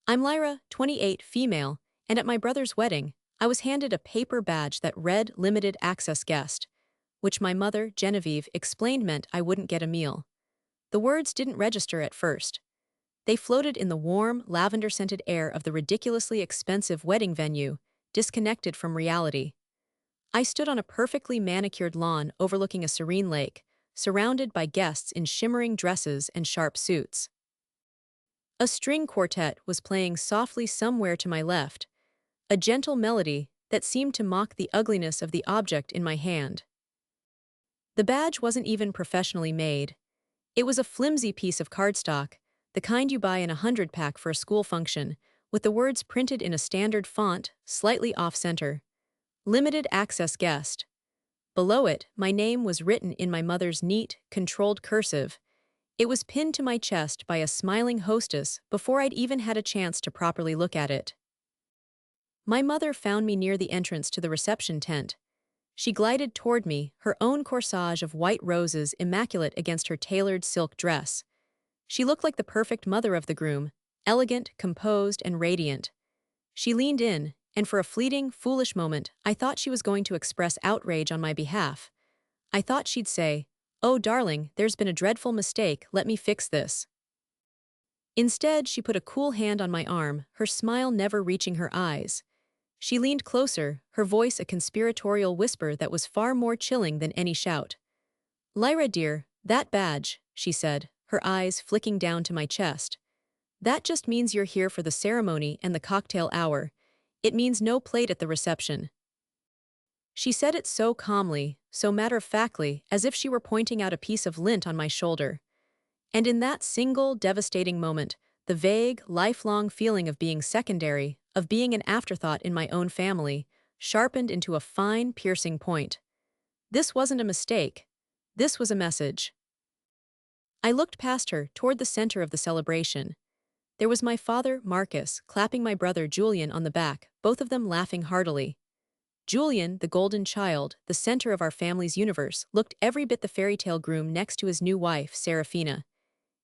I'm Lyra, 28, female, and at my brother's wedding, I was handed a paper badge that read limited access guest, which my mother, Genevieve, explained meant I wouldn't get a meal. The words didn't register at first. They floated in the warm, lavender-scented air of the ridiculously expensive wedding venue, disconnected from reality. I stood on a perfectly manicured lawn overlooking a serene lake, surrounded by guests in shimmering dresses and sharp suits. A string quartet was playing softly somewhere to my left, a gentle melody that seemed to mock the ugliness of the object in my hand. The badge wasn't even professionally made. It was a flimsy piece of cardstock, the kind you buy in a 100-pack for a school function, with the words printed in a standard font, slightly off-center. Limited access guest. Below it, my name was written in my mother's neat, controlled cursive. It was pinned to my chest by a smiling hostess before I'd even had a chance to properly look at it. My mother found me near the entrance to the reception tent. She glided toward me, her own corsage of white roses immaculate against her tailored silk dress. She looked like the perfect mother of the groom, elegant, composed, and radiant. She leaned in, and for a fleeting, foolish moment, I thought she was going to express outrage on my behalf. I thought she'd say, "Oh, darling, there's been a dreadful mistake, let me fix this." Instead, she put a cool hand on my arm, her smile never reaching her eyes. She leaned closer, her voice a conspiratorial whisper that was far more chilling than any shout. "Lyra dear, that badge," she said, her eyes flicking down to my chest. "That just means you're here for the ceremony and the cocktail hour. It means no plate at the reception." She said it so calmly, so matter-of-factly, as if she were pointing out a piece of lint on my shoulder. And in that single, devastating moment, the vague, lifelong feeling of being secondary, of being an afterthought in my own family, sharpened into a fine, piercing point. This wasn't a mistake. This was a message. I looked past her, toward the center of the celebration. There was my father, Marcus, clapping my brother, Julian, on the back, both of them laughing heartily. Julian, the golden child, the center of our family's universe, looked every bit the fairy tale groom next to his new wife, Seraphina.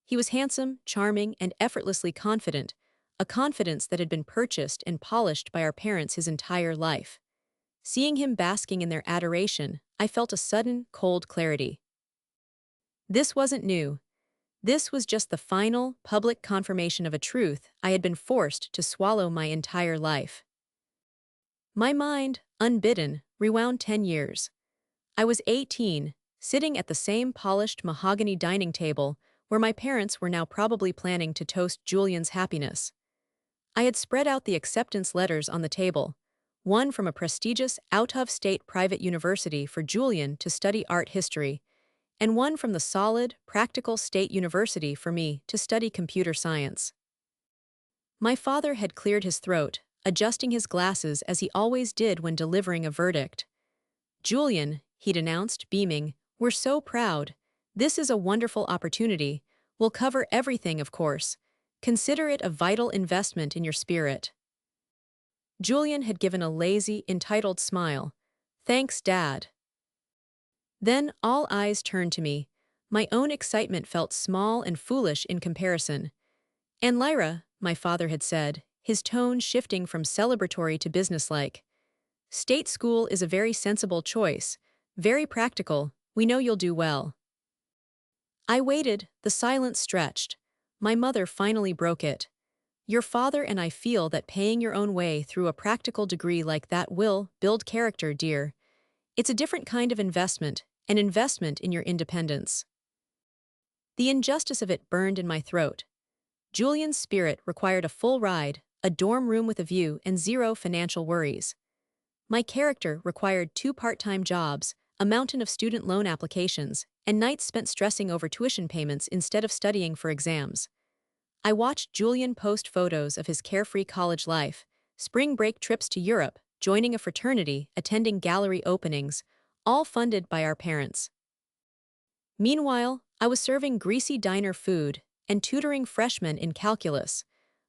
He was handsome, charming, and effortlessly confident, a confidence that had been purchased and polished by our parents his entire life. Seeing him basking in their adoration, I felt a sudden, cold clarity. This wasn't new. This was just the final, public confirmation of a truth I had been forced to swallow my entire life. My mind, unbidden, rewound 10 years. I was 18, sitting at the same polished mahogany dining table where my parents were now probably planning to toast Julian's happiness. I had spread out the acceptance letters on the table, one from a prestigious out-of-state private university for Julian to study art history, and one from the solid, practical state university for me to study computer science. My father had cleared his throat, adjusting his glasses as he always did when delivering a verdict. "Julian," he'd announced, beaming, "we're so proud. This is a wonderful opportunity. We'll cover everything, of course. Consider it a vital investment in your spirit." Julian had given a lazy, entitled smile. "Thanks, Dad." Then all eyes turned to me. My own excitement felt small and foolish in comparison. "And Lyra," my father had said, his tone shifting from celebratory to businesslike. "State school is a very sensible choice, very practical. We know you'll do well." I waited, the silence stretched. My mother finally broke it. "Your father and I feel that paying your own way through a practical degree like that will build character, dear. It's a different kind of investment, an investment in your independence." The injustice of it burned in my throat. Julian's spirit required a full ride, a dorm room with a view, and zero financial worries. My character required 2 part-time jobs, a mountain of student loan applications, and nights spent stressing over tuition payments instead of studying for exams. I watched Julian post photos of his carefree college life, spring break trips to Europe, joining a fraternity, attending gallery openings, all funded by our parents. Meanwhile, I was serving greasy diner food and tutoring freshmen in calculus,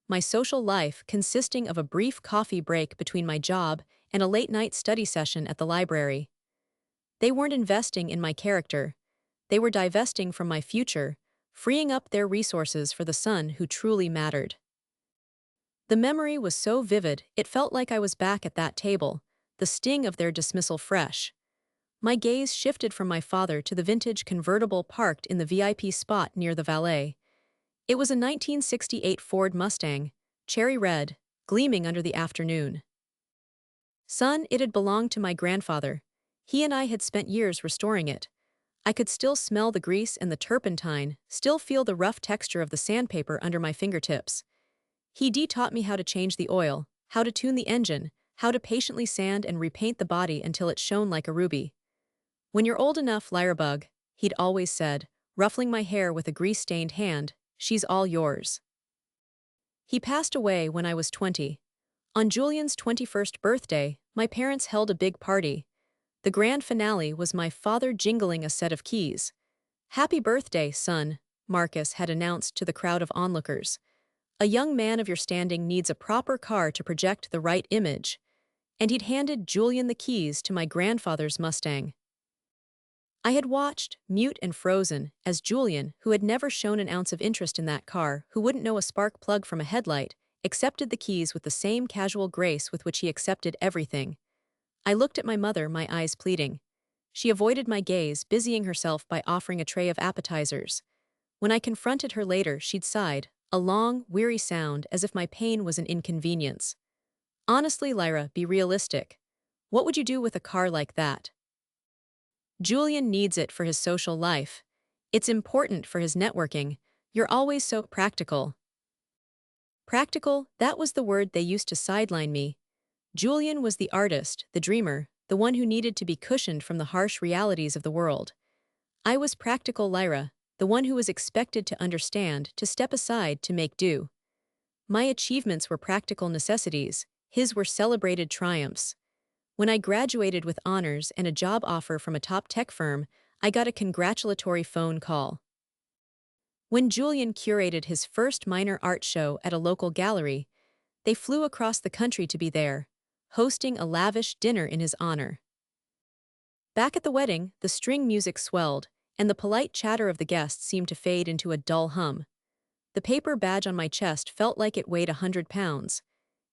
my social life consisting of a brief coffee break between my job and a late-night study session at the library. They weren't investing in my character. They were divesting from my future, freeing up their resources for the son who truly mattered. The memory was so vivid, it felt like I was back at that table, the sting of their dismissal fresh. My gaze shifted from my father to the vintage convertible parked in the VIP spot near the valet. It was a 1968 Ford Mustang, cherry red, gleaming under the afternoon. Son, it had belonged to my grandfather. He and I had spent years restoring it. I could still smell the grease and the turpentine, still feel the rough texture of the sandpaper under my fingertips. He taught me how to change the oil, how to tune the engine, how to patiently sand and repaint the body until it shone like a ruby. When you're old enough, Lyrebug, he'd always said, ruffling my hair with a grease-stained hand, she's all yours. He passed away when I was 20. On Julian's 21st birthday, my parents held a big party. The grand finale was my father jingling a set of keys. "Happy birthday, son," Marcus had announced to the crowd of onlookers. "A young man of your standing needs a proper car to project the right image." And he'd handed Julian the keys to my grandfather's Mustang. I had watched, mute and frozen, as Julian, who had never shown an ounce of interest in that car, who wouldn't know a spark plug from a headlight, accepted the keys with the same casual grace with which he accepted everything. I looked at my mother, my eyes pleading. She avoided my gaze, busying herself by offering a tray of appetizers. When I confronted her later, she'd sighed, a long, weary sound as if my pain was an inconvenience. "Honestly, Lyra, be realistic. What would you do with a car like that?" "Julian needs it for his social life. It's important for his networking. You're always so practical." Practical, that was the word they used to sideline me. Julian was the artist, the dreamer, the one who needed to be cushioned from the harsh realities of the world. I was practical Lyra, the one who was expected to understand, to step aside, to make do. My achievements were practical necessities, his were celebrated triumphs. When I graduated with honors and a job offer from a top tech firm, I got a congratulatory phone call. When Julian curated his first minor art show at a local gallery, they flew across the country to be there, hosting a lavish dinner in his honor. Back at the wedding, the string music swelled, and the polite chatter of the guests seemed to fade into a dull hum. The paper badge on my chest felt like it weighed 100 pounds.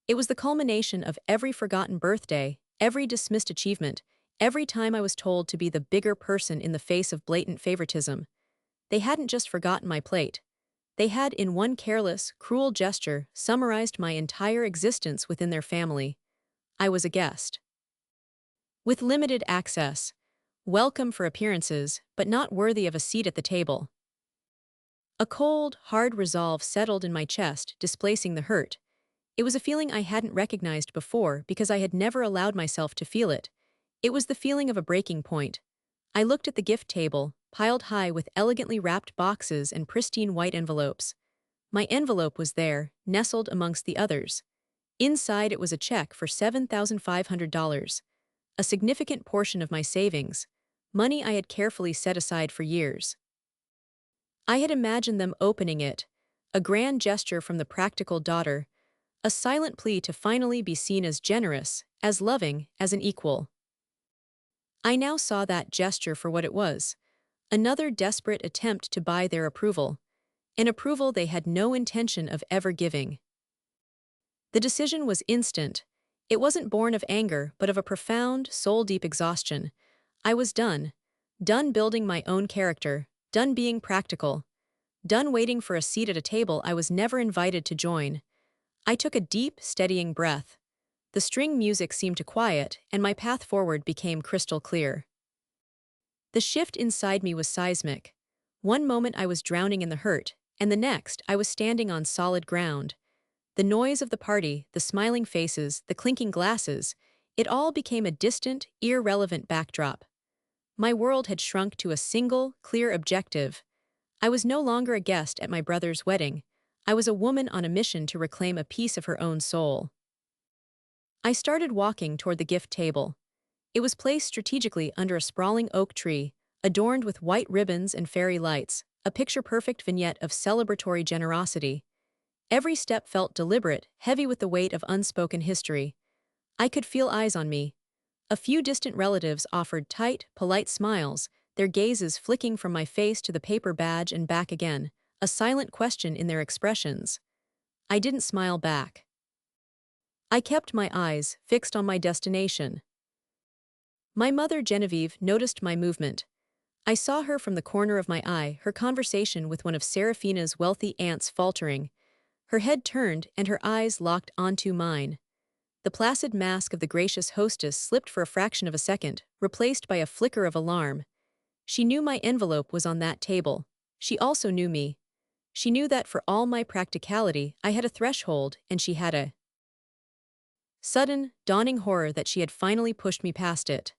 It was the culmination of every forgotten birthday, every dismissed achievement, every time I was told to be the bigger person in the face of blatant favoritism. They hadn't just forgotten my plate. They had, in one careless, cruel gesture, summarized my entire existence within their family. I was a guest. With limited access. Welcome for appearances, but not worthy of a seat at the table. A cold, hard resolve settled in my chest, displacing the hurt. It was a feeling I hadn't recognized before because I had never allowed myself to feel it. It was the feeling of a breaking point. I looked at the gift table, piled high with elegantly wrapped boxes and pristine white envelopes. My envelope was there, nestled amongst the others. Inside it was a check for $7,500, a significant portion of my savings, money I had carefully set aside for years. I had imagined them opening it, a grand gesture from the practical daughter, a silent plea to finally be seen as generous, as loving, as an equal. I now saw that gesture for what it was, another desperate attempt to buy their approval, an approval they had no intention of ever giving. The decision was instant. It wasn't born of anger, but of a profound, soul-deep exhaustion. I was done. Done building my own character, done being practical, done waiting for a seat at a table I was never invited to join. I took a deep, steadying breath. The string music seemed to quiet, and my path forward became crystal clear. The shift inside me was seismic. One moment I was drowning in the hurt, and the next I was standing on solid ground. The noise of the party, the smiling faces, the clinking glasses, it all became a distant, irrelevant backdrop. My world had shrunk to a single, clear objective. I was no longer a guest at my brother's wedding. I was a woman on a mission to reclaim a piece of her own soul. I started walking toward the gift table. It was placed strategically under a sprawling oak tree, adorned with white ribbons and fairy lights, a picture-perfect vignette of celebratory generosity. Every step felt deliberate, heavy with the weight of unspoken history. I could feel eyes on me. A few distant relatives offered tight, polite smiles, their gazes flicking from my face to the paper badge and back again, a silent question in their expressions. I didn't smile back. I kept my eyes fixed on my destination. My mother Genevieve noticed my movement. I saw her from the corner of my eye, her conversation with one of Serafina's wealthy aunts faltering. Her head turned and her eyes locked onto mine. The placid mask of the gracious hostess slipped for a fraction of a second, replaced by a flicker of alarm. She knew my envelope was on that table. She also knew me. She knew that for all my practicality, I had a threshold, and she had a sudden, dawning horror that she had finally pushed me past it.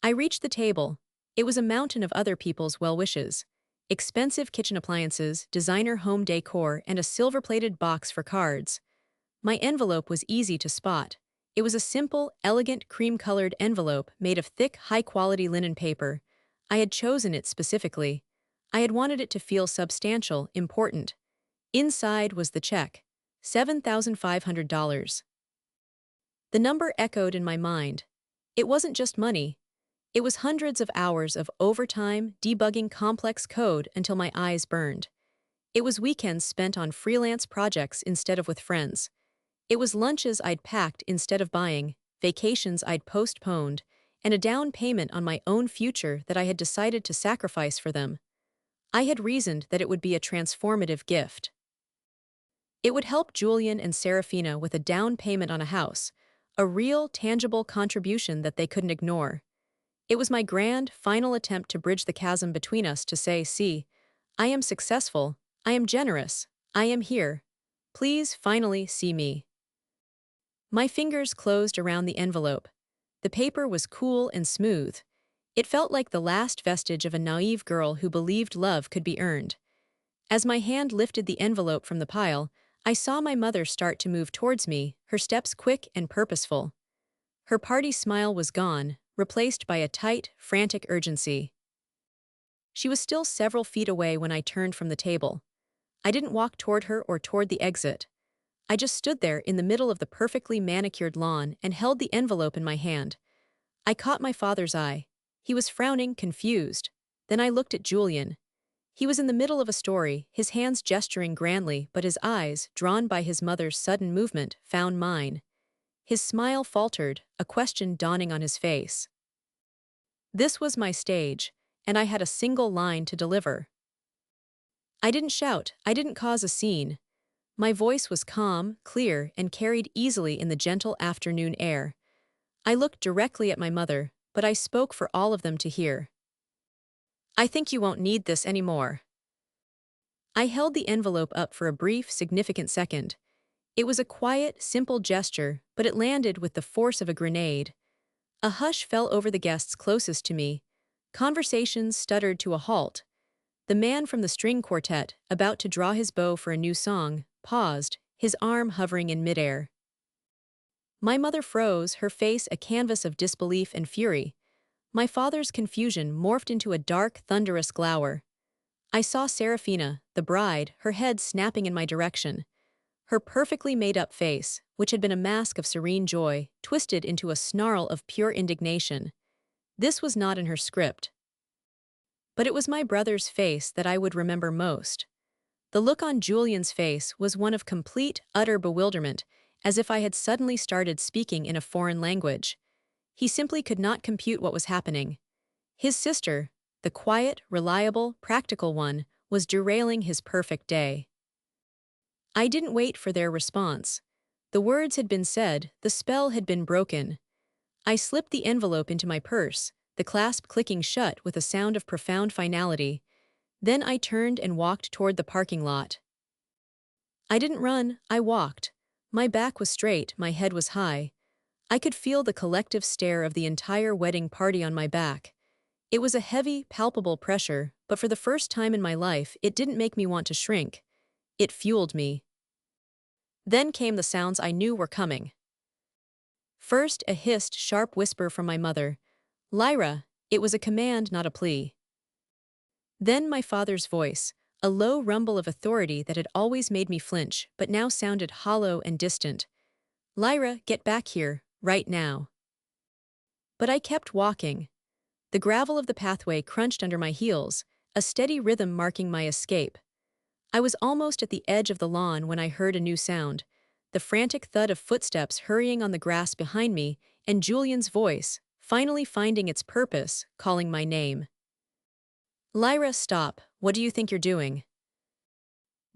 I reached the table. It was a mountain of other people's well wishes. Expensive kitchen appliances, designer home decor, and a silver-plated box for cards. My envelope was easy to spot. It was a simple, elegant, cream-colored envelope made of thick, high-quality linen paper. I had chosen it specifically. I had wanted it to feel substantial, important. Inside was the check. $7,500. The number echoed in my mind. It wasn't just money. It was hundreds of hours of overtime, debugging complex code until my eyes burned. It was weekends spent on freelance projects instead of with friends. It was lunches I'd packed instead of buying, vacations I'd postponed, and a down payment on my own future that I had decided to sacrifice for them. I had reasoned that it would be a transformative gift. It would help Julian and Serafina with a down payment on a house, a real, tangible contribution that they couldn't ignore. It was my grand, final attempt to bridge the chasm between us to say, see, I am successful, I am generous, I am here. Please finally see me. My fingers closed around the envelope. The paper was cool and smooth. It felt like the last vestige of a naive girl who believed love could be earned. As my hand lifted the envelope from the pile, I saw my mother start to move towards me, her steps quick and purposeful. Her party smile was gone, replaced by a tight, frantic urgency. She was still several feet away when I turned from the table. I didn't walk toward her or toward the exit. I just stood there in the middle of the perfectly manicured lawn and held the envelope in my hand. I caught my father's eye. He was frowning, confused. Then I looked at Julian. He was in the middle of a story, his hands gesturing grandly, but his eyes, drawn by his mother's sudden movement, found mine. His smile faltered, a question dawning on his face. This was my stage, and I had a single line to deliver. I didn't shout, I didn't cause a scene. My voice was calm, clear, and carried easily in the gentle afternoon air. I looked directly at my mother, but I spoke for all of them to hear. I think you won't need this anymore. I held the envelope up for a brief, significant second. It was a quiet, simple gesture, but it landed with the force of a grenade. A hush fell over the guests closest to me. Conversations stuttered to a halt. The man from the string quartet, about to draw his bow for a new song, paused, his arm hovering in midair. My mother froze, her face a canvas of disbelief and fury. My father's confusion morphed into a dark, thunderous glower. I saw Serafina, the bride, her head snapping in my direction. Her perfectly made-up face, which had been a mask of serene joy, twisted into a snarl of pure indignation. This was not in her script. But it was my brother's face that I would remember most. The look on Julian's face was one of complete, utter bewilderment, as if I had suddenly started speaking in a foreign language. He simply could not compute what was happening. His sister, the quiet, reliable, practical one, was derailing his perfect day. I didn't wait for their response. The words had been said, the spell had been broken. I slipped the envelope into my purse, the clasp clicking shut with a sound of profound finality. Then I turned and walked toward the parking lot. I didn't run, I walked. My back was straight, my head was high. I could feel the collective stare of the entire wedding party on my back. It was a heavy, palpable pressure, but for the first time in my life, it didn't make me want to shrink. It fueled me. Then came the sounds I knew were coming. First, a hissed, sharp whisper from my mother. Lyra, it was a command, not a plea. Then my father's voice, a low rumble of authority that had always made me flinch, but now sounded hollow and distant. Lyra, get back here, right now. But I kept walking. The gravel of the pathway crunched under my heels, a steady rhythm marking my escape. I was almost at the edge of the lawn when I heard a new sound, the frantic thud of footsteps hurrying on the grass behind me, and Julian's voice, finally finding its purpose, calling my name. Lyra, stop, what do you think you're doing?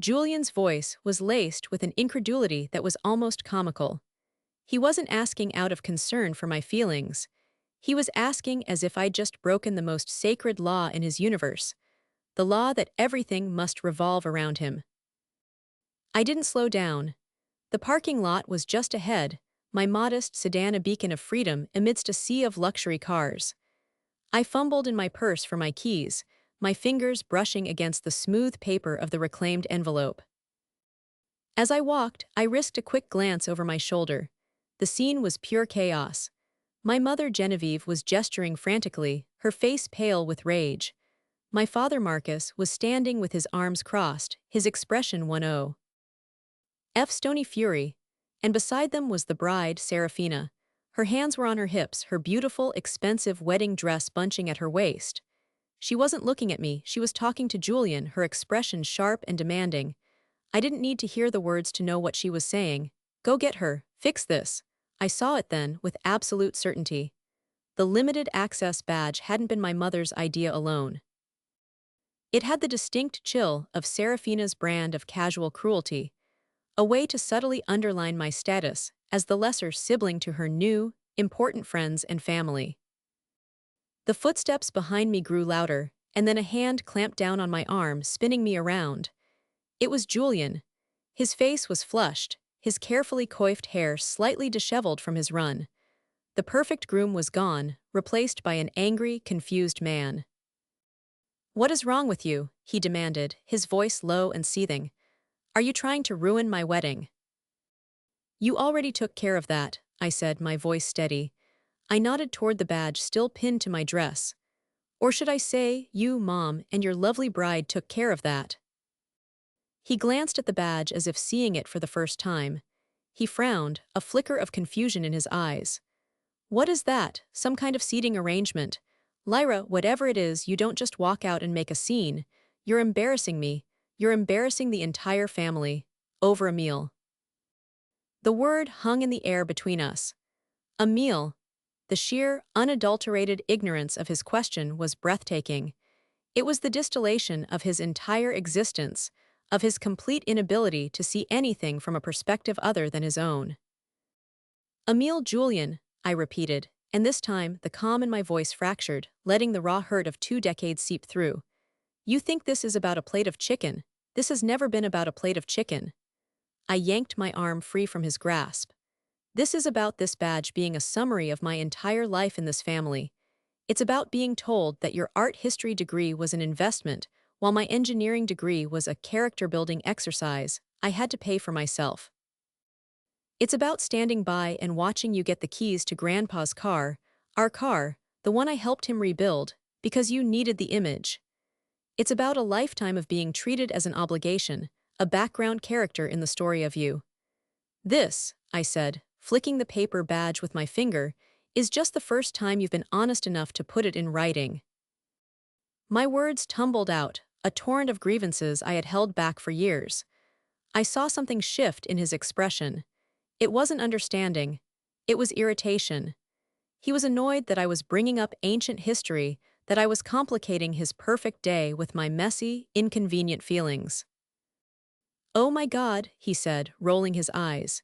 Julian's voice was laced with an incredulity that was almost comical. He wasn't asking out of concern for my feelings. He was asking as if I'd just broken the most sacred law in his universe, the law that everything must revolve around him. I didn't slow down. The parking lot was just ahead, my modest sedan a beacon of freedom amidst a sea of luxury cars. I fumbled in my purse for my keys, my fingers brushing against the smooth paper of the reclaimed envelope. As I walked, I risked a quick glance over my shoulder. The scene was pure chaos. My mother Genevieve was gesturing frantically, her face pale with rage. My father Marcus was standing with his arms crossed, his expression 1-0. F stony fury, and beside them was the bride, Serafina. Her hands were on her hips, her beautiful, expensive wedding dress bunching at her waist. She wasn't looking at me, she was talking to Julian, her expression sharp and demanding. I didn't need to hear the words to know what she was saying. Go get her, fix this. I saw it then, with absolute certainty. The limited access badge hadn't been my mother's idea alone. It had the distinct chill of Serafina's brand of casual cruelty, a way to subtly underline my status as the lesser sibling to her new, important friends and family. The footsteps behind me grew louder, and then a hand clamped down on my arm, spinning me around. It was Julian. His face was flushed, his carefully coiffed hair slightly disheveled from his run. The perfect groom was gone, replaced by an angry, confused man. "What is wrong with you?" he demanded, his voice low and seething. "Are you trying to ruin my wedding?" "You already took care of that," I said, my voice steady. I nodded toward the badge still pinned to my dress. "Or should I say, you, Mom, and your lovely bride took care of that." He glanced at the badge as if seeing it for the first time. He frowned, a flicker of confusion in his eyes. "What is that? Some kind of seating arrangement? Lyra, whatever it is, you don't just walk out and make a scene. You're embarrassing me. You're embarrassing the entire family. Over a meal." The word hung in the air between us. A meal. The sheer, unadulterated ignorance of his question was breathtaking. It was the distillation of his entire existence, of his complete inability to see anything from a perspective other than his own. "A meal, Julian," I repeated, and this time the calm in my voice fractured, letting the raw hurt of 2 decades seep through. "You think this is about a plate of chicken. This has never been about a plate of chicken." I yanked my arm free from his grasp. "This is about this badge being a summary of my entire life in this family. It's about being told that your art history degree was an investment, while my engineering degree was a character-building exercise I had to pay for myself. It's about standing by and watching you get the keys to Grandpa's car, our car, the one I helped him rebuild, because you needed the image. It's about a lifetime of being treated as an obligation, a background character in the story of you. This," I said, flicking the paper badge with my finger, "is just the first time you've been honest enough to put it in writing." My words tumbled out, a torrent of grievances I had held back for years. I saw something shift in his expression. It wasn't understanding. It was irritation. He was annoyed that I was bringing up ancient history, that I was complicating his perfect day with my messy, inconvenient feelings. "Oh my God," he said, rolling his eyes.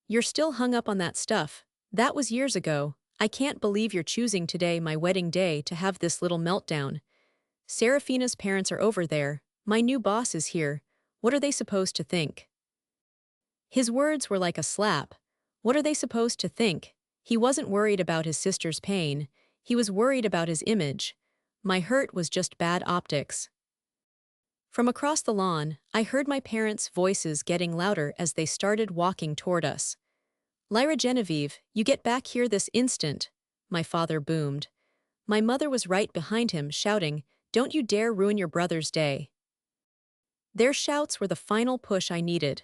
"You're still hung up on that stuff. That was years ago. I can't believe you're choosing today, my wedding day, to have this little meltdown. Serafina's parents are over there. My new boss is here. What are they supposed to think?" His words were like a slap. What are they supposed to think? He wasn't worried about his sister's pain. He was worried about his image. My hurt was just bad optics. From across the lawn, I heard my parents' voices getting louder as they started walking toward us. "Lyra Genevieve, you get back here this instant," my father boomed. My mother was right behind him, shouting, "Don't you dare ruin your brother's day." Their shouts were the final push I needed.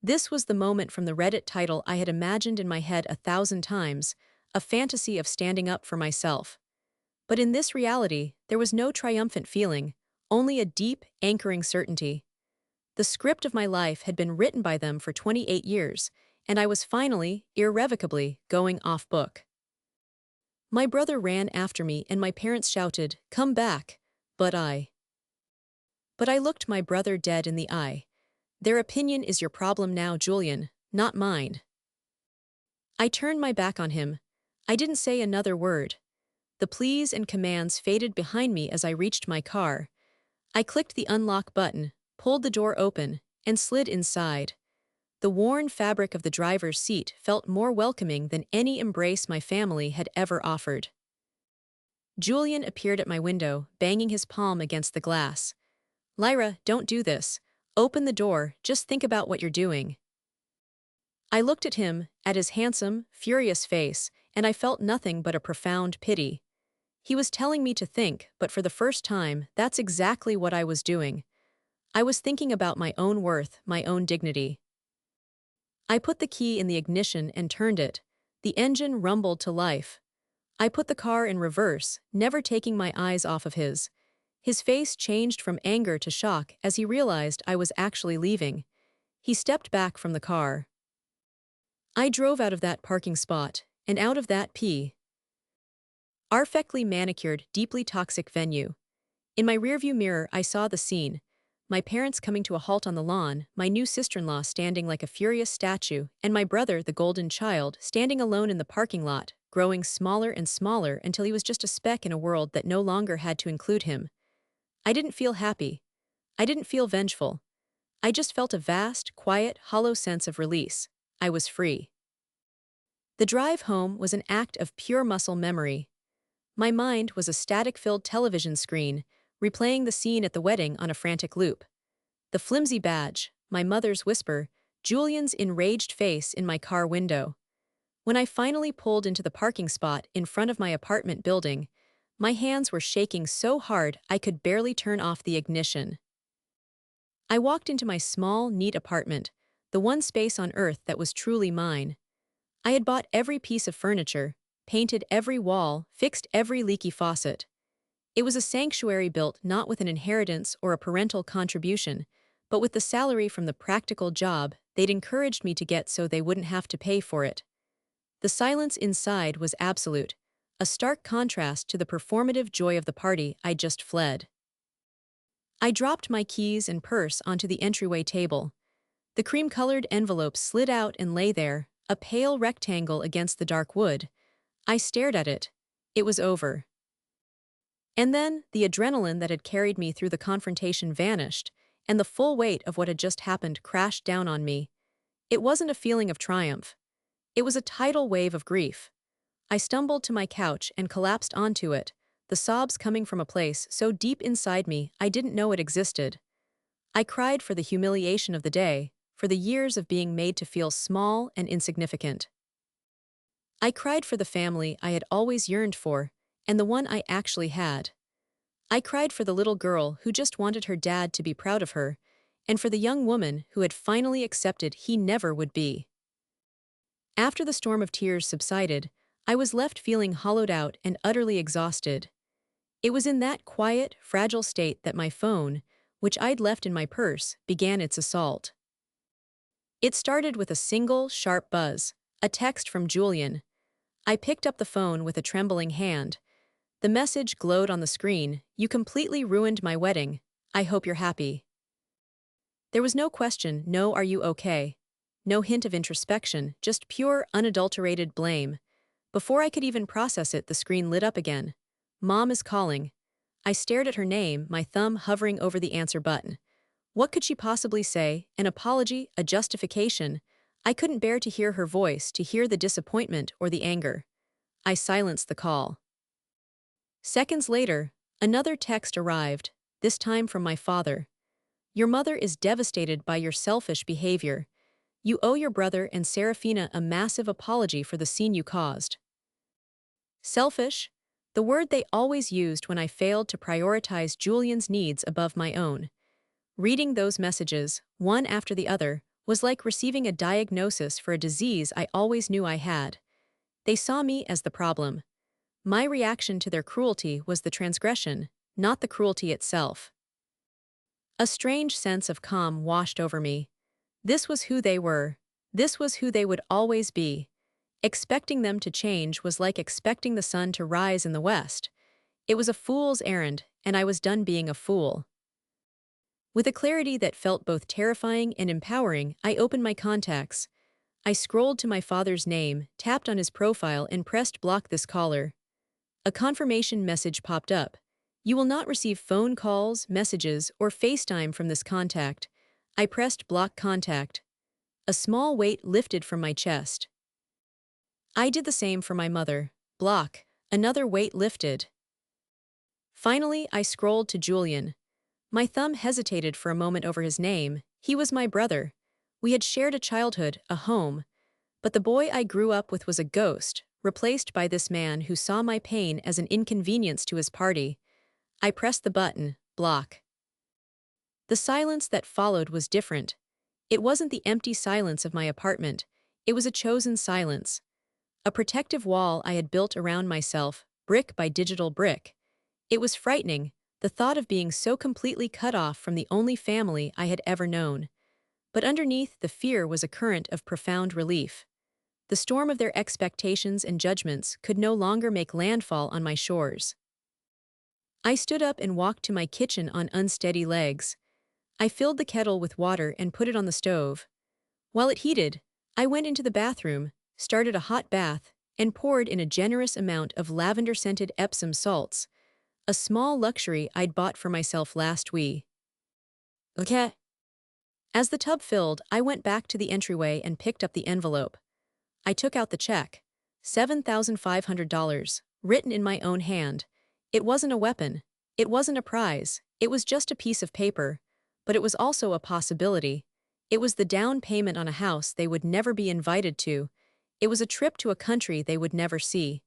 This was the moment from the Reddit title I had imagined in my head 1,000 times, a fantasy of standing up for myself. But in this reality, there was no triumphant feeling, only a deep, anchoring certainty. The script of my life had been written by them for 28 years, and I was finally, irrevocably, going off book. My brother ran after me and my parents shouted, "Come back!" But I looked my brother dead in the eye. "Their opinion is your problem now, Julian, not mine." I turned my back on him. I didn't say another word. The pleas and commands faded behind me as I reached my car. I clicked the unlock button, pulled the door open, and slid inside. The worn fabric of the driver's seat felt more welcoming than any embrace my family had ever offered. Julian appeared at my window, banging his palm against the glass. "Lyra, don't do this. Open the door, just think about what you're doing." I looked at him, at his handsome, furious face, and I felt nothing but a profound pity. He was telling me to think, but for the first time, that's exactly what I was doing. I was thinking about my own worth, my own dignity. I put the key in the ignition and turned it. The engine rumbled to life. I put the car in reverse, never taking my eyes off of his. His face changed from anger to shock as he realized I was actually leaving. He stepped back from the car. I drove out of that parking spot, and out of that perfectly manicured, deeply toxic venue. In my rearview mirror, I saw the scene. My parents coming to a halt on the lawn, my new sister-in-law standing like a furious statue, and my brother, the golden child, standing alone in the parking lot, growing smaller and smaller until he was just a speck in a world that no longer had to include him. I didn't feel happy. I didn't feel vengeful. I just felt a vast, quiet, hollow sense of release. I was free. The drive home was an act of pure muscle memory. My mind was a static-filled television screen, replaying the scene at the wedding on a frantic loop. The flimsy badge, my mother's whisper, Julian's enraged face in my car window. When I finally pulled into the parking spot in front of my apartment building, my hands were shaking so hard I could barely turn off the ignition. I walked into my small, neat apartment, the one space on earth that was truly mine. I had bought every piece of furniture, painted every wall, fixed every leaky faucet. It was a sanctuary built not with an inheritance or a parental contribution, but with the salary from the practical job they'd encouraged me to get so they wouldn't have to pay for it. The silence inside was absolute, a stark contrast to the performative joy of the party I'd just fled. I dropped my keys and purse onto the entryway table. The cream-colored envelope slid out and lay there, a pale rectangle against the dark wood. I stared at it. It was over. And then, the adrenaline that had carried me through the confrontation vanished, and the full weight of what had just happened crashed down on me. It wasn't a feeling of triumph. It was a tidal wave of grief. I stumbled to my couch and collapsed onto it, the sobs coming from a place so deep inside me I didn't know it existed. I cried for the humiliation of the day, for the years of being made to feel small and insignificant. I cried for the family I had always yearned for, and the one I actually had. I cried for the little girl who just wanted her dad to be proud of her, and for the young woman who had finally accepted he never would be. After the storm of tears subsided, I was left feeling hollowed out and utterly exhausted. It was in that quiet, fragile state that my phone, which I'd left in my purse, began its assault. It started with a single, sharp buzz, a text from Julian. I picked up the phone with a trembling hand. The message glowed on the screen: "You completely ruined my wedding. I hope you're happy." There was no question, no "are you okay?" No hint of introspection, just pure, unadulterated blame. Before I could even process it, the screen lit up again. "Mom is calling." I stared at her name, my thumb hovering over the answer button. What could she possibly say? An apology? A justification? I couldn't bear to hear her voice, to hear the disappointment or the anger. I silenced the call. Seconds later, another text arrived, this time from my father. "Your mother is devastated by your selfish behavior. You owe your brother and Serafina a massive apology for the scene you caused." Selfish? The word they always used when I failed to prioritize Julian's needs above my own. Reading those messages, one after the other, was like receiving a diagnosis for a disease I always knew I had. They saw me as the problem. My reaction to their cruelty was the transgression, not the cruelty itself. A strange sense of calm washed over me. This was who they were. This was who they would always be. Expecting them to change was like expecting the sun to rise in the west. It was a fool's errand, and I was done being a fool. With a clarity that felt both terrifying and empowering, I opened my contacts. I scrolled to my father's name, tapped on his profile, and pressed block this caller. A confirmation message popped up. You will not receive phone calls, messages, or FaceTime from this contact. I pressed block contact. A small weight lifted from my chest. I did the same for my mother. Block. Another weight lifted. Finally, I scrolled to Julian. My thumb hesitated for a moment over his name. He was my brother. We had shared a childhood, a home. But the boy I grew up with was a ghost, replaced by this man who saw my pain as an inconvenience to his party. I pressed the button, block. The silence that followed was different. It wasn't the empty silence of my apartment. It was a chosen silence. A protective wall I had built around myself, brick by digital brick. It was frightening, the thought of being so completely cut off from the only family I had ever known. But underneath the fear was a current of profound relief. The storm of their expectations and judgments could no longer make landfall on my shores. I stood up and walked to my kitchen on unsteady legs. I filled the kettle with water and put it on the stove. While it heated, I went into the bathroom, started a hot bath, and poured in a generous amount of lavender-scented Epsom salts, a small luxury I'd bought for myself last week. Okay. As the tub filled, I went back to the entryway and picked up the envelope. I took out the check. $7,500, written in my own hand. It wasn't a weapon. It wasn't a prize. It was just a piece of paper. But it was also a possibility. It was the down payment on a house they would never be invited to. It was a trip to a country they would never see.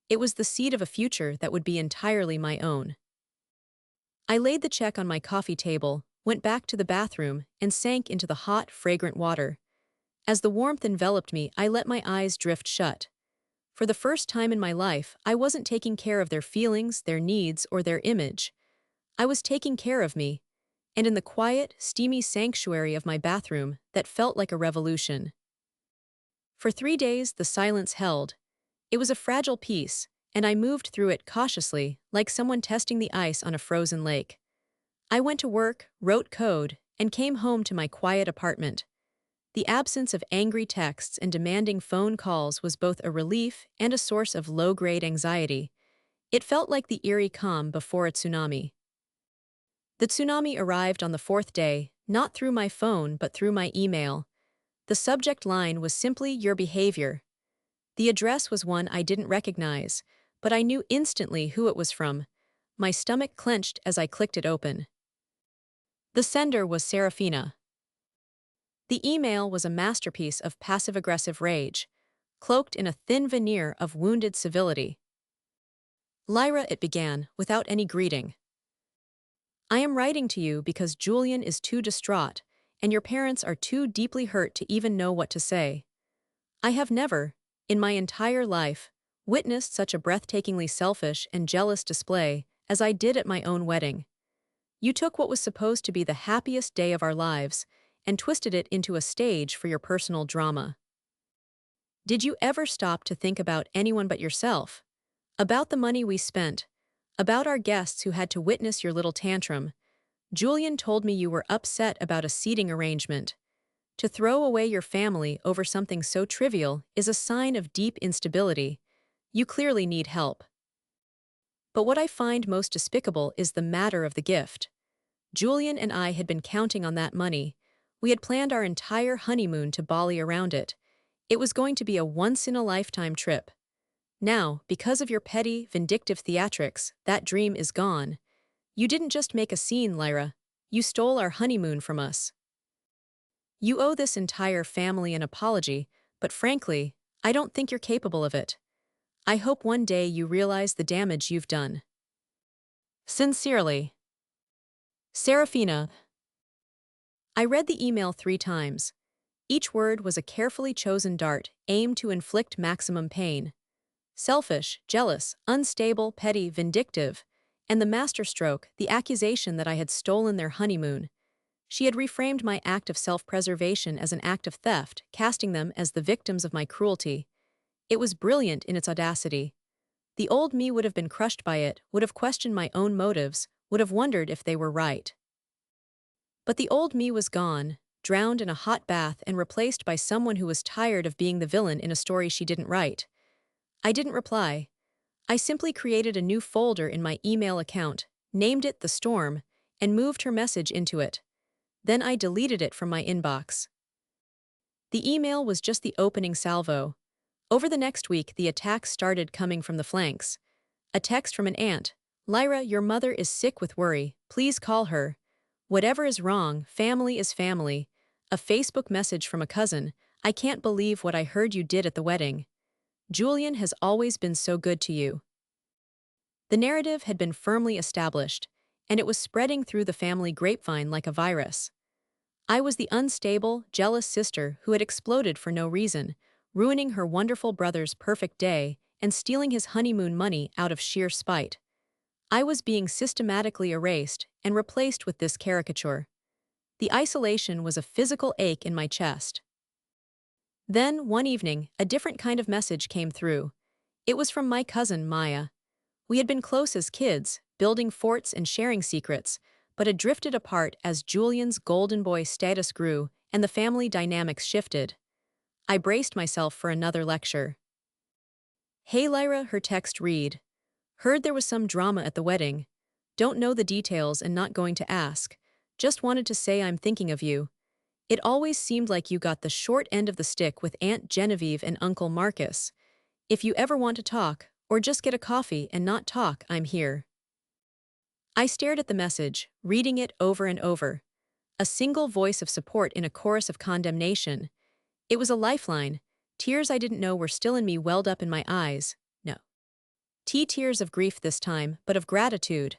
It was the seed of a future that would be entirely my own. I laid the check on my coffee table, went back to the bathroom, and sank into the hot, fragrant water. As the warmth enveloped me, I let my eyes drift shut. For the first time in my life, I wasn't taking care of their feelings, their needs, or their image. I was taking care of me, and in the quiet, steamy sanctuary of my bathroom that felt like a revolution. For 3 days, the silence held. It was a fragile peace, and I moved through it cautiously, like someone testing the ice on a frozen lake. I went to work, wrote code, and came home to my quiet apartment. The absence of angry texts and demanding phone calls was both a relief and a source of low-grade anxiety. It felt like the eerie calm before a tsunami. The tsunami arrived on the 4th day, not through my phone but through my email. The subject line was simply "Your behavior." The address was one I didn't recognize, but I knew instantly who it was from. My stomach clenched as I clicked it open. The sender was Serafina. The email was a masterpiece of passive-aggressive rage, cloaked in a thin veneer of wounded civility. "Lyra," it began, without any greeting. "I am writing to you because Julian is too distraught, and your parents are too deeply hurt to even know what to say. I have never, in my entire life, witnessed such a breathtakingly selfish and jealous display as I did at my own wedding. You took what was supposed to be the happiest day of our lives and twisted it into a stage for your personal drama. Did you ever stop to think about anyone but yourself? About the money we spent? About our guests who had to witness your little tantrum? Julian told me you were upset about a seating arrangement. To throw away your family over something so trivial is a sign of deep instability. You clearly need help. But what I find most despicable is the matter of the gift. Julian and I had been counting on that money. We had planned our entire honeymoon to Bali around it. It was going to be a once-in-a-lifetime trip. Now, because of your petty, vindictive theatrics, that dream is gone. You didn't just make a scene, Lyra. You stole our honeymoon from us. You owe this entire family an apology, but frankly, I don't think you're capable of it. I hope one day you realize the damage you've done. Sincerely, Serafina." I read the email 3 times. Each word was a carefully chosen dart aimed to inflict maximum pain. Selfish, jealous, unstable, petty, vindictive, and the masterstroke, the accusation that I had stolen their honeymoon. She had reframed my act of self-preservation as an act of theft, casting them as the victims of my cruelty. It was brilliant in its audacity. The old me would have been crushed by it, would have questioned my own motives, would have wondered if they were right. But the old me was gone, drowned in a hot bath and replaced by someone who was tired of being the villain in a story she didn't write. I didn't reply. I simply created a new folder in my email account, named it The Storm, and moved her message into it. Then I deleted it from my inbox. The email was just the opening salvo. Over the next week, the attacks started coming from the flanks. A text from an aunt. "Lyra, your mother is sick with worry. Please call her. Whatever is wrong, family is family." A Facebook message from a cousin. "I can't believe what I heard you did at the wedding. Julian has always been so good to you." The narrative had been firmly established, and it was spreading through the family grapevine like a virus. I was the unstable, jealous sister who had exploded for no reason, ruining her wonderful brother's perfect day and stealing his honeymoon money out of sheer spite. I was being systematically erased and replaced with this caricature. The isolation was a physical ache in my chest. Then, one evening, a different kind of message came through. It was from my cousin, Maya. We had been close as kids, building forts and sharing secrets, but had drifted apart as Julian's golden boy status grew and the family dynamics shifted. I braced myself for another lecture. "Hey Lyra," her text read. "Heard there was some drama at the wedding. Don't know the details and not going to ask. Just wanted to say I'm thinking of you. It always seemed like you got the short end of the stick with Aunt Genevieve and Uncle Marcus. If you ever want to talk, or just get a coffee and not talk, I'm here." I stared at the message, reading it over and over. A single voice of support in a chorus of condemnation. It was a lifeline. Tears I didn't know were still in me welled up in my eyes. No. Tears of grief this time, but of gratitude.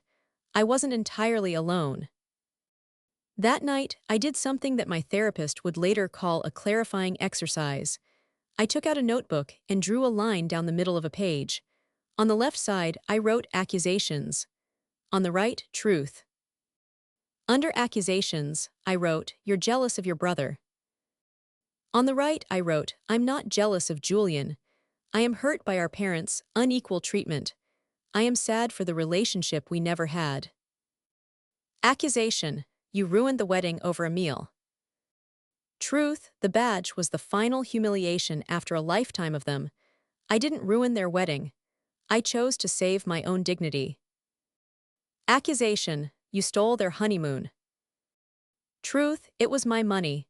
I wasn't entirely alone. That night, I did something that my therapist would later call a clarifying exercise. I took out a notebook and drew a line down the middle of a page. On the left side, I wrote accusations. On the right, truth. Under accusations, I wrote, "You're jealous of your brother." On the right, I wrote, "I'm not jealous of Julian. I am hurt by our parents' unequal treatment. I am sad for the relationship we never had." Accusation: "You ruined the wedding over a meal." Truth: "The badge was the final humiliation after a lifetime of them. I didn't ruin their wedding. I chose to save my own dignity." Accusation: "You stole their honeymoon." Truth: "It was my money.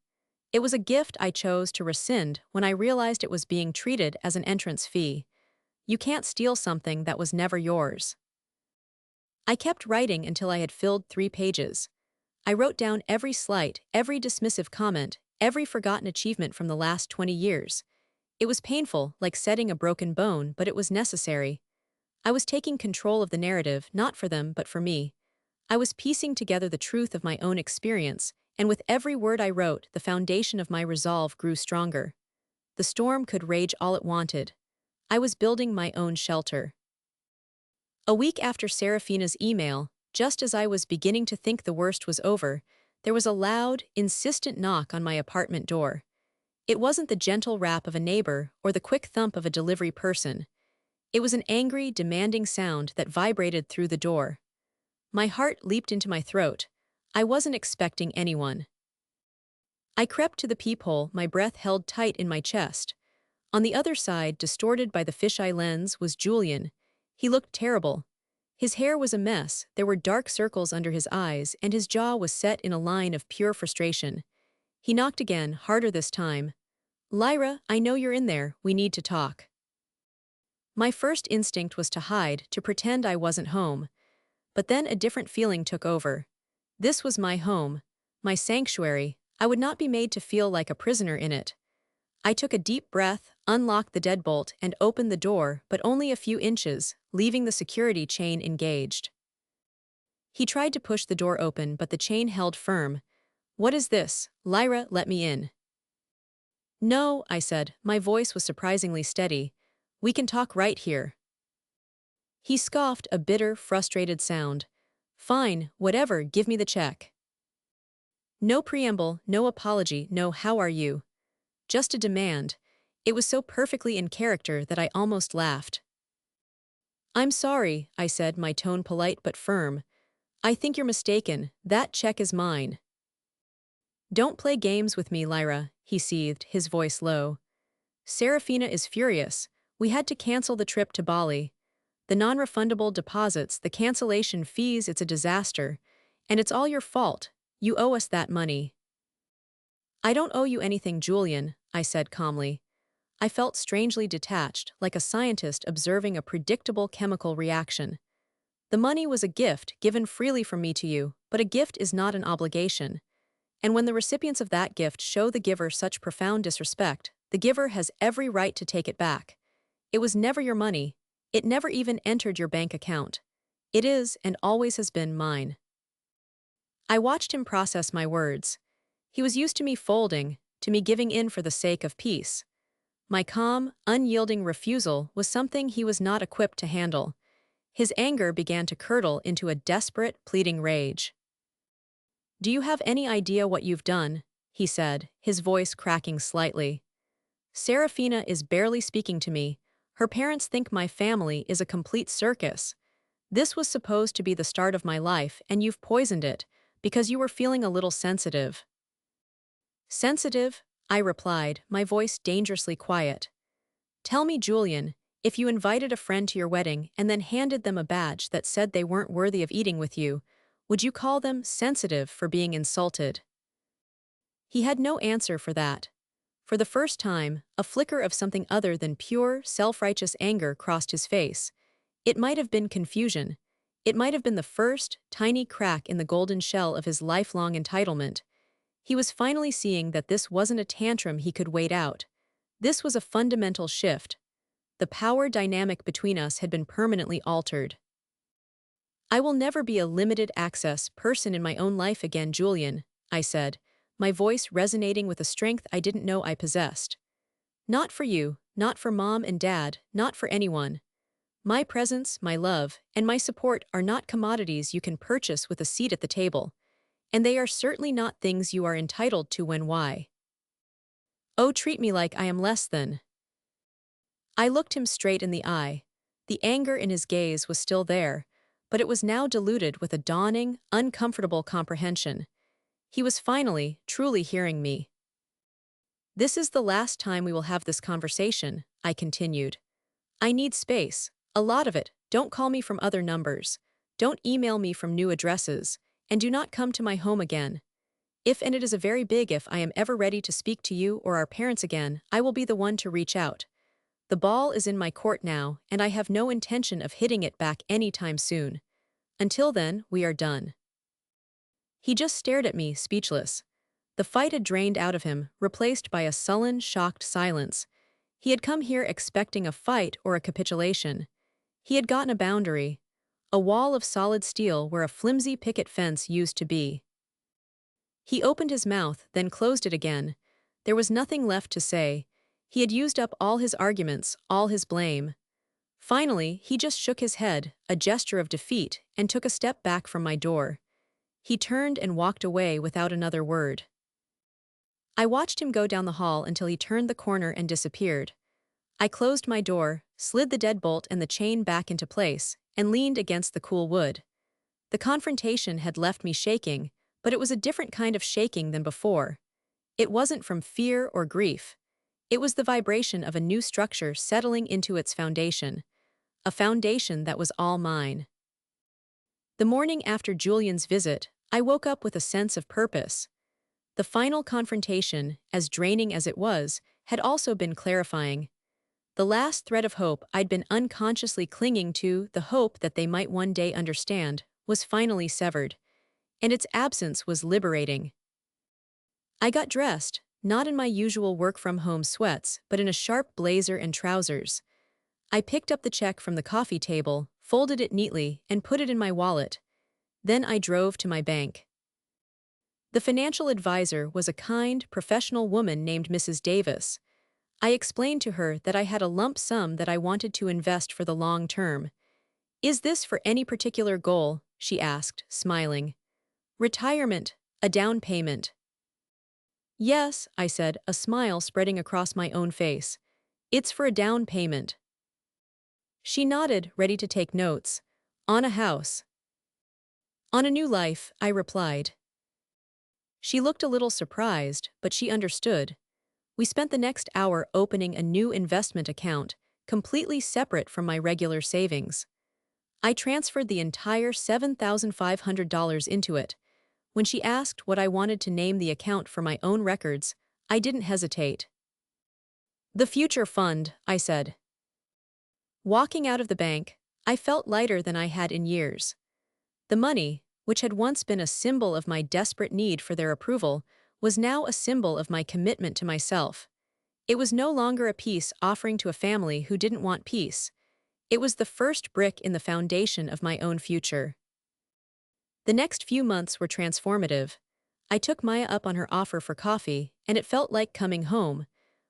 It was a gift I chose to rescind when I realized it was being treated as an entrance fee. You can't steal something that was never yours." I kept writing until I had filled 3 pages. I wrote down every slight, every dismissive comment, every forgotten achievement from the last 20 years. It was painful, like setting a broken bone, but it was necessary. I was taking control of the narrative, not for them, but for me. I was piecing together the truth of my own experience, and with every word I wrote, the foundation of my resolve grew stronger. The storm could rage all it wanted. I was building my own shelter. A week after Serafina's email, just as I was beginning to think the worst was over, there was a loud, insistent knock on my apartment door. It wasn't the gentle rap of a neighbor or the quick thump of a delivery person. It was an angry, demanding sound that vibrated through the door. My heart leaped into my throat. I wasn't expecting anyone. I crept to the peephole, my breath held tight in my chest. On the other side, distorted by the fisheye lens, was Julian. He looked terrible. His hair was a mess, there were dark circles under his eyes, and his jaw was set in a line of pure frustration. He knocked again, harder this time. "Lyra, I know you're in there, we need to talk." My first instinct was to hide, to pretend I wasn't home. But then a different feeling took over. This was my home, my sanctuary. I would not be made to feel like a prisoner in it. I took a deep breath, unlocked the deadbolt, and opened the door, but only a few inches, leaving the security chain engaged. He tried to push the door open, but the chain held firm. "What is this? Lyra, let me in." "No," I said. My voice was surprisingly steady. "We can talk right here." He scoffed, a bitter, frustrated sound. "Fine, whatever, give me the check." No preamble, no apology, no how are you. Just a demand. It was so perfectly in character that I almost laughed. I'm sorry, I said, my tone polite but firm. I think you're mistaken. That check is mine. Don't play games with me, Lyra, he seethed, his voice low. Serafina is furious. We had to cancel the trip to Bali. The non-refundable deposits, the cancellation fees, it's a disaster. And it's all your fault. You owe us that money. I don't owe you anything, Julian, I said calmly. I felt strangely detached, like a scientist observing a predictable chemical reaction. The money was a gift given freely from me to you, but a gift is not an obligation. And when the recipients of that gift show the giver such profound disrespect, the giver has every right to take it back. It was never your money. It never even entered your bank account. It is, and always has been, mine. I watched him process my words. He was used to me folding, to me giving in for the sake of peace. My calm, unyielding refusal was something he was not equipped to handle. His anger began to curdle into a desperate, pleading rage. Do you have any idea what you've done? He said, his voice cracking slightly. Serafina is barely speaking to me. Her parents think my family is a complete circus. This was supposed to be the start of my life, and you've poisoned it, because you were feeling a little sensitive. Sensitive? I replied, my voice dangerously quiet. Tell me, Julian, if you invited a friend to your wedding and then handed them a badge that said they weren't worthy of eating with you, would you call them sensitive for being insulted? He had no answer for that. For the first time, a flicker of something other than pure, self-righteous anger crossed his face. It might have been confusion. It might have been the first, tiny crack in the golden shell of his lifelong entitlement. He was finally seeing that this wasn't a tantrum he could wait out. This was a fundamental shift. The power dynamic between us had been permanently altered. I will never be a limited-access person in my own life again, Julian, I said, my voice resonating with a strength I didn't know I possessed. Not for you, not for Mom and Dad, not for anyone. My presence, my love, and my support are not commodities you can purchase with a seat at the table. And they are certainly not things you are entitled to when why. Oh, treat me like I am less than. I looked him straight in the eye. The anger in his gaze was still there, but it was now diluted with a dawning, uncomfortable comprehension. He was finally, truly hearing me. This is the last time we will have this conversation, I continued. I need space, a lot of it. Don't call me from other numbers. Don't email me from new addresses. And do not come to my home again. If, and it is a very big if, I am ever ready to speak to you or our parents again, I will be the one to reach out. The ball is in my court now, and I have no intention of hitting it back anytime soon. Until then, we are done. He just stared at me, speechless. The fight had drained out of him, replaced by a sullen, shocked silence. He had come here expecting a fight or a capitulation. He had gotten a boundary. A wall of solid steel where a flimsy picket fence used to be. He opened his mouth, then closed it again. There was nothing left to say. He had used up all his arguments, all his blame. Finally, he just shook his head, a gesture of defeat, and took a step back from my door. He turned and walked away without another word. I watched him go down the hall until he turned the corner and disappeared. I closed my door, slid the deadbolt and the chain back into place, and leaned against the cool wood. The confrontation had left me shaking, but it was a different kind of shaking than before. It wasn't from fear or grief. It was the vibration of a new structure settling into its foundation. A foundation that was all mine. The morning after Julian's visit, I woke up with a sense of purpose. The final confrontation, as draining as it was, had also been clarifying. The last thread of hope I'd been unconsciously clinging to, the hope that they might one day understand, was finally severed. And its absence was liberating. I got dressed, not in my usual work-from-home sweats, but in a sharp blazer and trousers. I picked up the check from the coffee table, folded it neatly, and put it in my wallet. Then I drove to my bank. The financial advisor was a kind, professional woman named Mrs. Davis. I explained to her that I had a lump sum that I wanted to invest for the long term. Is this for any particular goal? She asked, smiling. Retirement, A down payment. Yes, I said, a smile spreading across my own face. It's for a down payment. She nodded, ready to take notes. On a house. On a new life, I replied. She looked a little surprised, but she understood. We spent the next hour opening a new investment account, completely separate from my regular savings. I transferred the entire $7,500 into it. When she asked what I wanted to name the account for my own records, I didn't hesitate. The future fund, I said. Walking out of the bank, I felt lighter than I had in years. The money, which had once been a symbol of my desperate need for their approval, was now a symbol of my commitment to myself. It was no longer a peace offering to a family who didn't want peace. It was the first brick in the foundation of my own future. The next few months were transformative. I took Maya up on her offer for coffee, and it felt like coming home.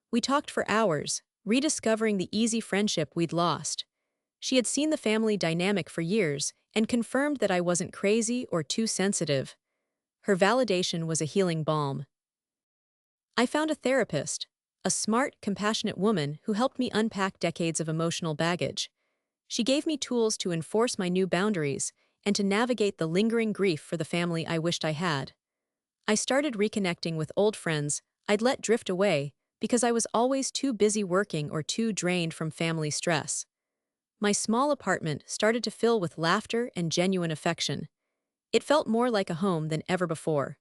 We talked for hours, rediscovering the easy friendship we'd lost. She had seen the family dynamic for years and confirmed that I wasn't crazy or too sensitive. Her validation was a healing balm. I found a therapist, a smart, compassionate woman who helped me unpack decades of emotional baggage. She gave me tools to enforce my new boundaries and to navigate the lingering grief for the family I wished I had. I started reconnecting with old friends I'd let drift away because I was always too busy working or too drained from family stress. My small apartment started to fill with laughter and genuine affection. It felt more like a home than ever before.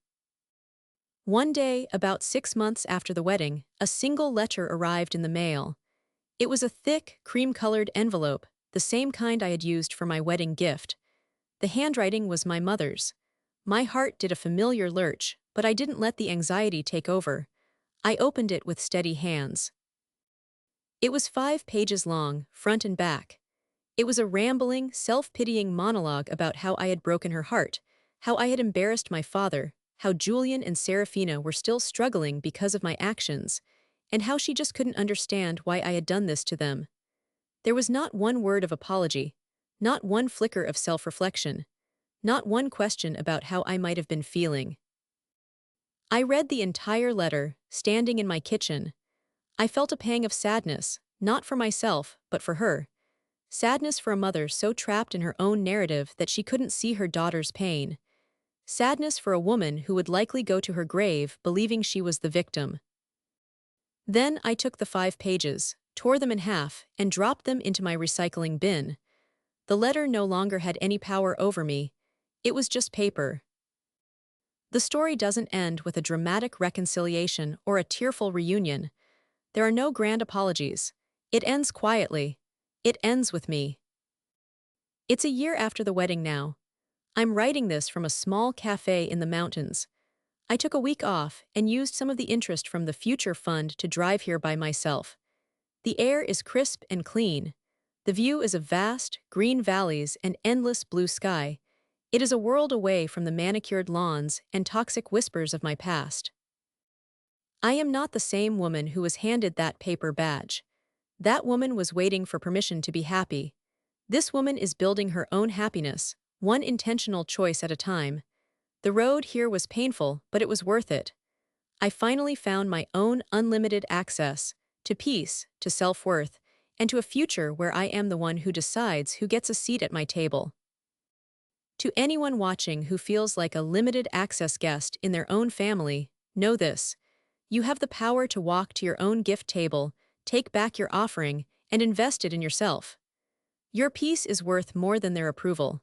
One day, about 6 months after the wedding, a single letter arrived in the mail. It was a thick, cream-colored envelope, the same kind I had used for my wedding gift. The handwriting was my mother's. My heart did a familiar lurch, but I didn't let the anxiety take over. I opened it with steady hands. It was 5 pages long, front and back. It was a rambling, self-pitying monologue about how I had broken her heart, how I had embarrassed my father, how Julian and Serafina were still struggling because of my actions, and how she just couldn't understand why I had done this to them. There was not one word of apology, not one flicker of self-reflection, not one question about how I might have been feeling. I read the entire letter, standing in my kitchen. I felt a pang of sadness, not for myself, but for her. Sadness for a mother so trapped in her own narrative that she couldn't see her daughter's pain. Sadness for a woman who would likely go to her grave believing she was the victim. Then I took the 5 pages, tore them in half, and dropped them into my recycling bin. The letter no longer had any power over me. It was just paper. The story doesn't end with a dramatic reconciliation or a tearful reunion. There are no grand apologies. It ends quietly. It ends with me. It's a year after the wedding now. I'm writing this from a small cafe in the mountains. I took a week off and used some of the interest from the future fund to drive here by myself. The air is crisp and clean. The view is of vast, green valleys and endless blue sky. It is a world away from the manicured lawns and toxic whispers of my past. I am not the same woman who was handed that paper badge. That woman was waiting for permission to be happy. This woman is building her own happiness, one intentional choice at a time. The road here was painful, but it was worth it. I finally found my own unlimited access to peace, to self-worth, and to a future where I am the one who decides who gets a seat at my table. To anyone watching who feels like a limited access guest in their own family, know this. You have the power to walk to your own gift table, take back your offering, and invest it in yourself. Your peace is worth more than their approval.